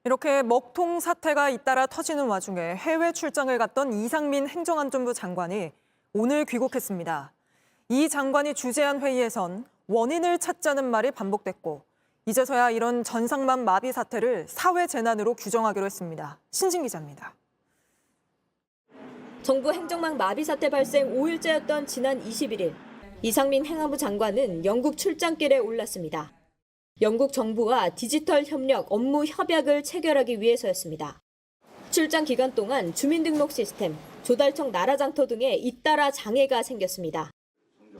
이렇게 먹통 사태가 잇따라 터지는 와중에 해외 출장을 갔던 이상민 행정안전부 장관이 오늘 귀국했습니다. 이 장관이 주재한 회의에선 원인을 찾자는 말이 반복됐고 이제서야 이런 전상만 마비 사태를 사회 재난으로 규정하기로 했습니다. 신진 기자입니다. 정부 행정망 마비 사태 발생 5일째였던 지난 21일, 이상민 행안부 장관은 영국 출장길에 올랐습니다. 영국 정부와 디지털 협력 업무 협약을 체결하기 위해서였습니다. 출장 기간 동안 주민등록 시스템, 조달청 나라장터 등에 잇따라 장애가 생겼습니다.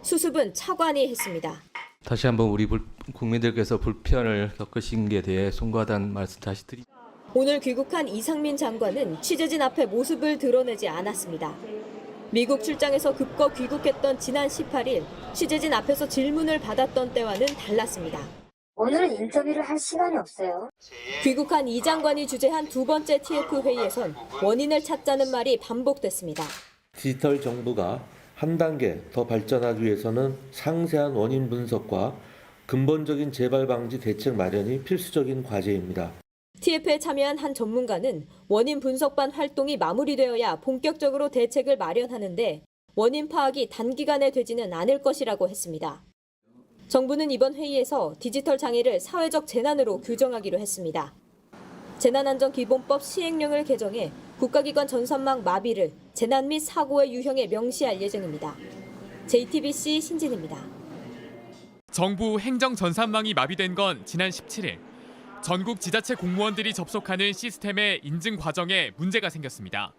수습은 차관이 했습니다. 다시 한번 우리 국민들께서 불편을 겪으신 게 대해 송구하다는 말씀 다시 드립니다. 오늘 귀국한 이상민 장관은 취재진 앞에 모습을 드러내지 않았습니다. 미국 출장에서 급거 귀국했던 지난 18일, 취재진 앞에서 질문을 받았던 때와는 달랐습니다. 오늘은 인터뷰를 할 시간이 없어요. 귀국한 이 장관이 주재한 두 번째 TF 회의에선 원인을 찾자는 말이 반복됐습니다. 디지털 정부가 한 단계 더 발전하기 위해서는 상세한 원인 분석과 근본적인 재발 방지 대책 마련이 필수적인 과제입니다. TF에 참여한 한 전문가는 원인 분석반 활동이 마무리되어야 본격적으로 대책을 마련하는데 원인 파악이 단기간에 되지는 않을 것이라고 했습니다. 정부는 이번 회의에서 디지털 장애를 사회적 재난으로 규정하기로 했습니다. 재난안전기본법 시행령을 개정해 국가기관 전산망 마비를 재난 및 사고의 유형에 명시할 예정입니다. JTBC 신진입니다. 정부 행정 전산망이 마비된 건 지난 17일. 전국 지자체 공무원들이 접속하는 시스템의 인증 과정에 문제가 생겼습니다.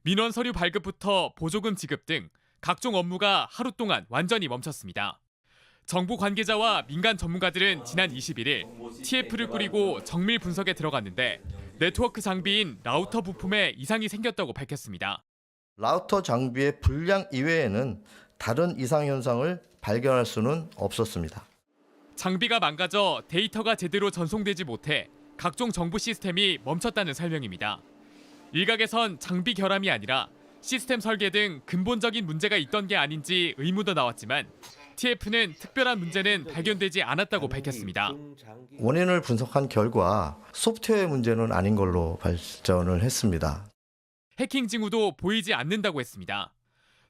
민원 서류 발급부터 보조금 지급 등 각종 업무가 하루 동안 완전히 멈췄습니다. 정부 관계자와 민간 전문가들은 지난 21일 TF를 꾸리고 정밀 분석에 들어갔는데 네트워크 장비인 라우터 부품에 이상이 생겼다고 밝혔습니다. 라우터 장비의 불량 이외에는 다른 이상 현상을 발견할 수는 없었습니다. 장비가 망가져 데이터가 제대로 전송되지 못해 각종 정부 시스템이 멈췄다는 설명입니다. 일각에선 장비 결함이 아니라 시스템 설계 등 근본적인 문제가 있던 게 아닌지 의문도 나왔지만 TF는 특별한 문제는 발견되지 않았다고 밝혔습니다. 원인을 분석한 결과 소프트웨어 문제는 아닌 걸로 발전을 했습니다. 해킹 징후도 보이지 않는다고 했습니다.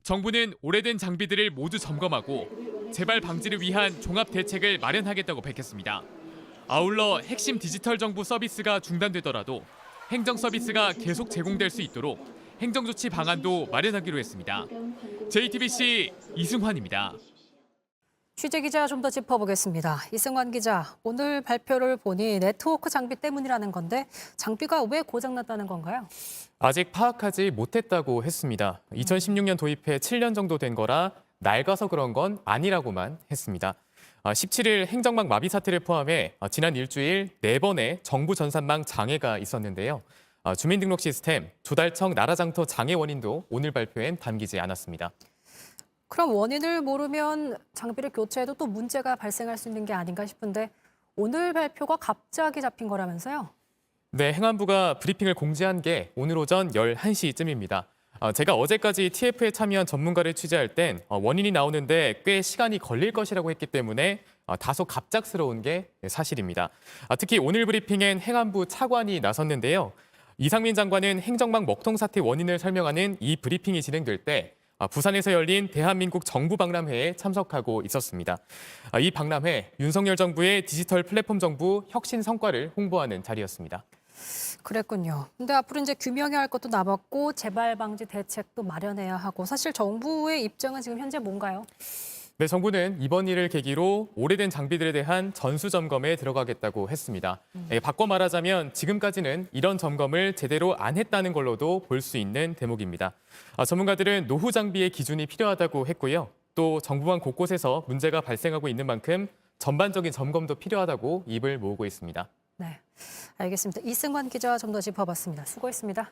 정부는 오래된 장비들을 모두 점검하고 재발 방지를 위한 종합 대책을 마련하겠다고 밝혔습니다. 아울러 핵심 디지털 정부 서비스가 중단되더라도 행정 서비스가 계속 제공될 수 있도록 행정조치 방안도 마련하기로 했습니다. JTBC 이승환입니다. 취재기자 좀 더 짚어보겠습니다. 이승환 기자, 오늘 발표를 보니 네트워크 장비 때문이라는 건데 장비가 왜 고장났다는 건가요? 아직 파악하지 못했다고 했습니다. 2016년 도입해 7년 정도 된 거라 낡아서 그런 건 아니라고만 했습니다. 17일 행정망 마비 사태를 포함해 지난 일주일 4번의 정부 전산망 장애가 있었는데요. 주민등록 시스템, 조달청 나라장터 장애 원인도 오늘 발표엔 담기지 않았습니다. 그럼 원인을 모르면 장비를 교체해도 또 문제가 발생할 수 있는 게 아닌가 싶은데 오늘 발표가 갑자기 잡힌 거라면서요? 네, 행안부가 브리핑을 공지한 게 오늘 오전 11시쯤입니다. 제가 어제까지 TF에 참여한 전문가를 취재할 땐 원인이 나오는데 꽤 시간이 걸릴 것이라고 했기 때문에 다소 갑작스러운 게 사실입니다. 특히 오늘 브리핑엔 행안부 차관이 나섰는데요. 이상민 장관은 행정망 먹통 사태 원인을 설명하는 이 브리핑이 진행될 때 부산에서 열린 대한민국 정부 박람회에 참석하고 있었습니다. 이 박람회, 윤석열 정부의 디지털 플랫폼 정부 혁신 성과를 홍보하는 자리였습니다. 그랬군요. 근데 앞으로 이제 규명해야 할 것도 남았고 재발 방지 대책도 마련해야 하고 사실 정부의 입장은 지금 현재 뭔가요? 네, 정부는 이번 일을 계기로 오래된 장비들에 대한 전수 점검에 들어가겠다고 했습니다. 바꿔 말하자면 지금까지는 이런 점검을 제대로 안 했다는 걸로도 볼 수 있는 대목입니다. 전문가들은 노후 장비의 기준이 필요하다고 했고요. 또 정부망 곳곳에서 문제가 발생하고 있는 만큼 전반적인 점검도 필요하다고 입을 모으고 있습니다. 네, 알겠습니다. 이승환 기자와 좀 더 짚어봤습니다. 수고했습니다.